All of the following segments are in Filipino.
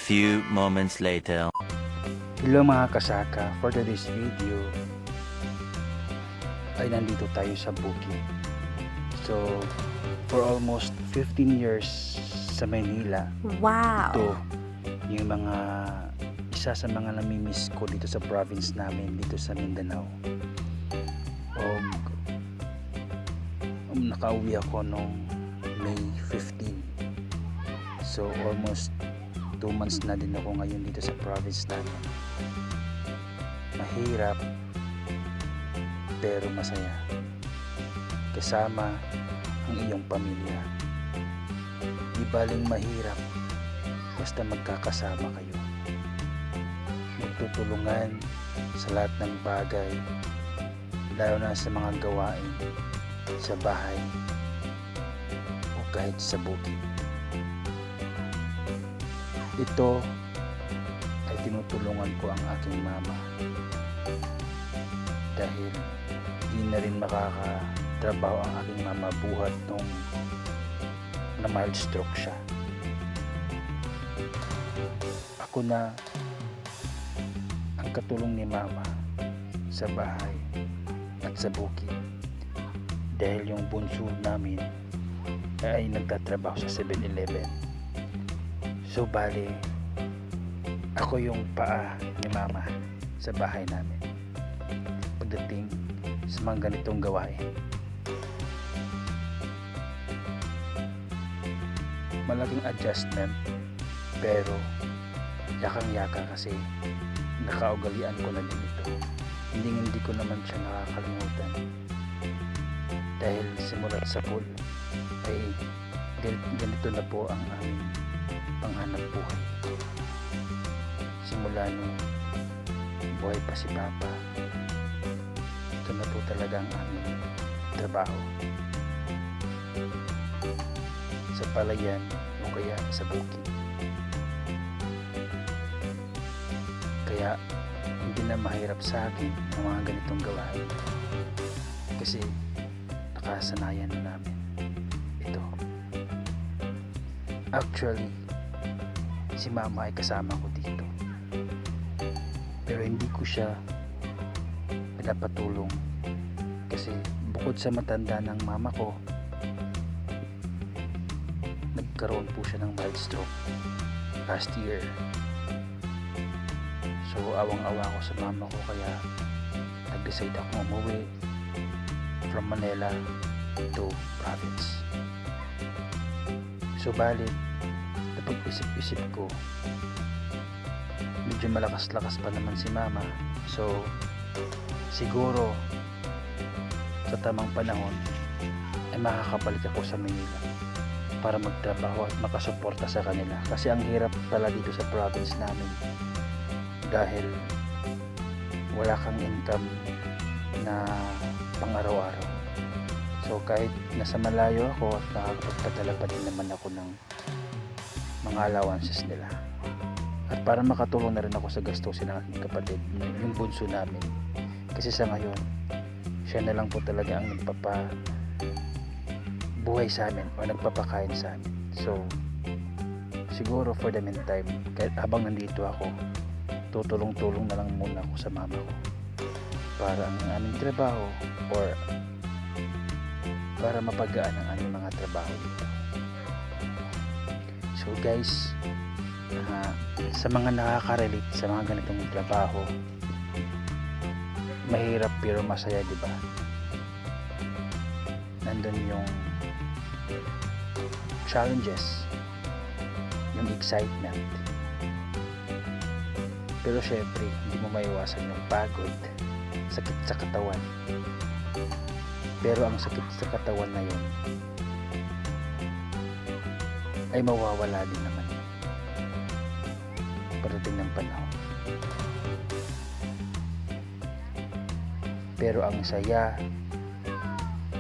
few moments later. Hello mga kasaka, for today's video ay nandito tayo sa Bukid. So for almost 15 years sa Maynila, Wow! ito yung isa sa mga namimiss ko dito sa province namin, dito sa Mindanao. Nakauwi ako noong May 15. So almost 2 months na din ako ngayon dito sa province namin. Mahirap pero masaya kasama ang iyong pamilya. Di baling mahirap basta magkakasama kayo, magtutulungan sa lahat ng bagay, lalo na sa mga gawain sa bahay o kahit sa bukid. Ito ay tinutulungan ko ang aking mama dahil di na rin makakatrabaho ang aking mama buhat nung na mild stroke siya. Ako na ang katulong ni mama sa bahay at sa bukid dahil yung bunso namin ay nagtatrabaho sa 7-Eleven. So bali, ako yung paa ni mama sa bahay namin pagdating sa mga ganitong gawain. Malaking adjustment pero yakang-yaka kasi nakaugalian ko na din ito. Hindi ko naman siya nakakalimutan dahil simulat sa pool ay ganito na po ang aming panghanap buhay. Simula nung buhay pa si Papa, ito na po talaga ang aming trabaho sa palayan o kaya sa bukid. Kaya hindi na mahirap sa akin ang mga ganitong gawain kasi nakasanayan na namin ito. Actually, si mama ay kasama ko dito pero hindi ko siya pinapatulong kasi bukod sa matanda ng mama ko, nagkaroon po siya ng mild stroke last year. So awang-awa ako sa mama ko kaya nag-decide ako umuwi from Manila to province. So balit napag-isip-isip ko, medyo malakas-lakas pa naman si mama, so siguro sa tamang panahon ay makakabalik ako sa Manila para magtrabaho at makasuporta sa kanila kasi ang hirap pala dito sa province namin dahil wala kang income na pang-araw-araw. So kahit nasa malayo ako at nakakapagpadala pa din naman ako ng mga allowances nila. At para makatulong na rin ako sa gastusin ng aking kapatid, yung bunso namin. Kasi sa ngayon, siya na lang po talaga ang nagpapabuhay sa amin o nagpapakain sa amin. So siguro for the meantime, kahit habang nandito ako, tutulong-tulong na lang muna ako sa mama ko para ang aming trabaho or para mapagaan ang aming mga trabaho dito. So guys, sa mga nakaka-relate sa mga ganitong trabaho, mahirap pero masaya, di ba? Nandun yung challenges, yung excitement, pero syempre hindi mo maiwasan yung pagod, sakit sa katawan. Pero ang sakit sa katawan na yun ay mawawala din naman pagdating ng panahon. Pero ang saya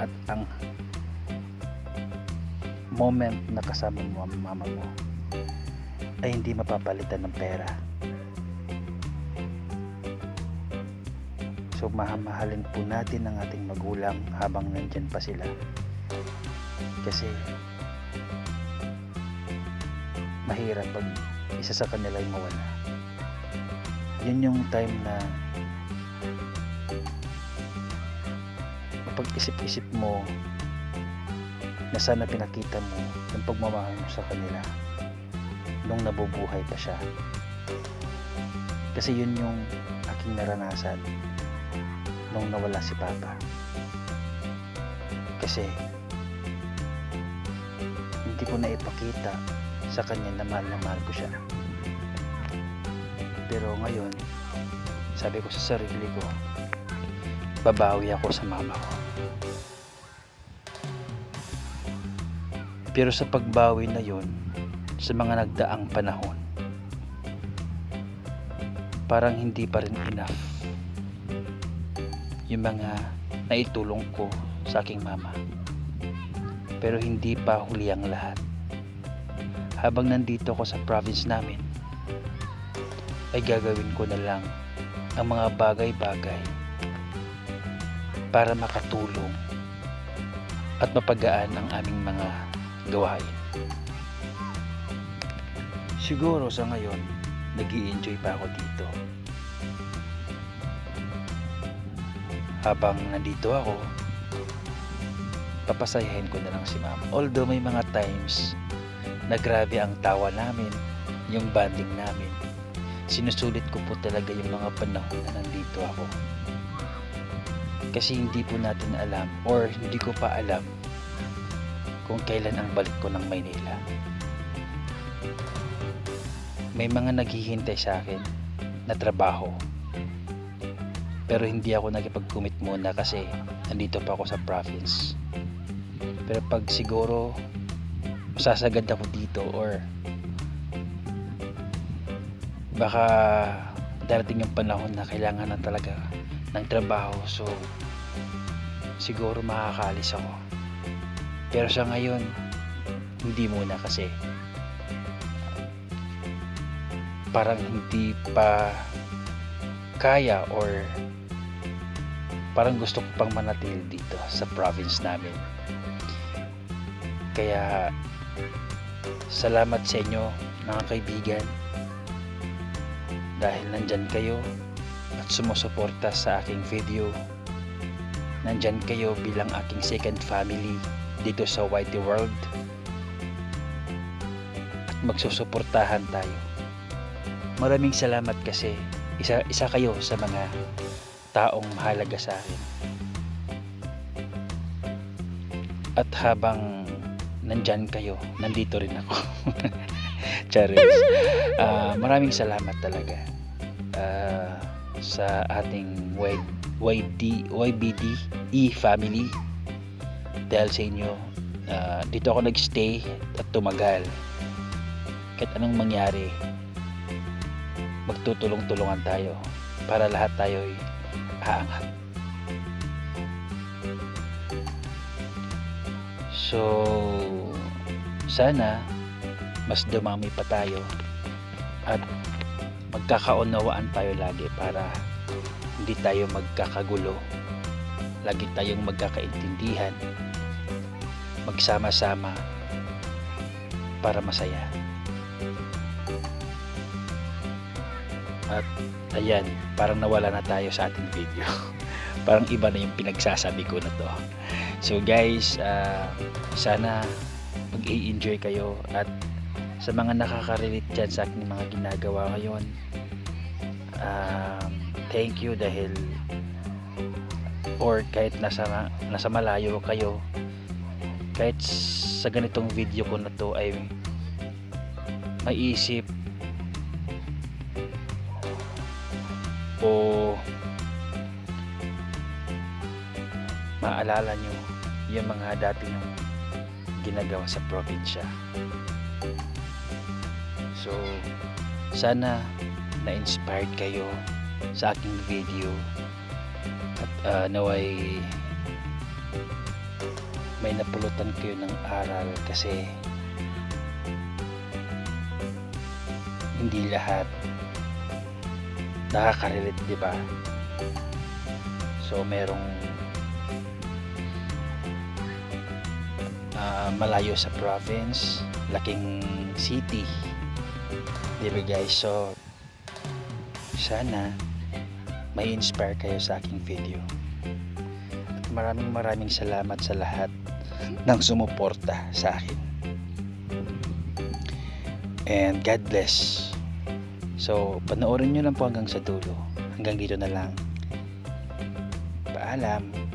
at ang moment na kasama mo ang mama mo ay hindi mapapalitan ng pera. So mahamahalin po natin ang ating magulang habang nandyan pa sila kasi mahirap pag isa sa kanila ay mawala. Yun yung time na mapag-isip-isip mo na sana pinakita mo yung pagmamahal mo sa kanila nung nabubuhay pa siya. Kasi yun yung aking naranasan nung nawala si Papa. Kasi hindi ko na ipakita sa kanya na mahal ko siya. Pero ngayon, sabi ko sa sarili ko, babawi ako sa mama ko. Pero sa pagbawi na yun, sa mga nagdaang panahon, parang hindi pa rin enough yung mga naitulong ko sa aking mama. Pero hindi pa huli ang lahat. Habang nandito ako sa province namin, ay gagawin ko na lang ang mga bagay-bagay para makatulong at mapagaan ang aming mga gawain. Siguro sa ngayon, nag-i-enjoy pa ako dito. Habang nandito ako, papasayahin ko na lang si mama. Although may mga times na grabe ang tawa namin, yung bonding namin. Sinusulit ko po talaga yung mga panahon na nandito ako. Kasi hindi po natin alam or hindi ko pa alam kung kailan ang balik ko ng Maynila. May mga naghihintay sa akin na trabaho. Pero hindi ako nakipag-commit muna kasi nandito pa ako sa province. Pero pag siguro masasagad ako dito or baka darating yung panahon na kailangan na talaga ng trabaho, so siguro makakaalis ako. Pero sa ngayon, hindi muna kasi parang hindi pa kaya or parang gusto ko pang manatili dito sa province namin. Kaya salamat sa inyo mga kaibigan dahil nandyan kayo at sumusuporta sa aking video. Nandyan kayo bilang aking second family dito sa Whitey World at magsusuportahan tayo. Maraming salamat kasi isa kayo sa mga taong mahalaga sa akin. At habang nandyan kayo, nandito rin ako. Charis. Maraming salamat talaga sa ating YBDE family. Dahil sa inyo, dito ako nagstay at tumagal. Kahit anong mangyari, magtutulong-tulungan tayo para lahat tayo ay aangat. So, sana mas dumami pa tayo at magkakaunawaan tayo lagi para hindi tayo magkakagulo. Lagi tayong magkakaintindihan, magsama-sama para masaya. At ayan, parang nawala na tayo sa ating video. Parang iba na yung pinagsasabi ko na to. So guys, sana mag-i-enjoy kayo at sa mga nakaka-relate dyan sa aking mga ginagawa ngayon, thank you dahil or kahit nasa malayo kayo, kahit sa ganitong video ko na to ay maiisip o maalala nyo yung mga dati nyong ginagawa sa probinsya. So sana na-inspired kayo sa aking video at naway may napulutan kayo ng aral kasi hindi lahat nakaka-relate, di ba? So merong malayo sa province, laking city, Diba guys, so sana may inspire kayo sa aking video. At maraming salamat sa lahat ng sumuporta sa akin. And God bless. So, panoorin nyo lang po hanggang sa dulo. Hanggang dito na lang. Paalam.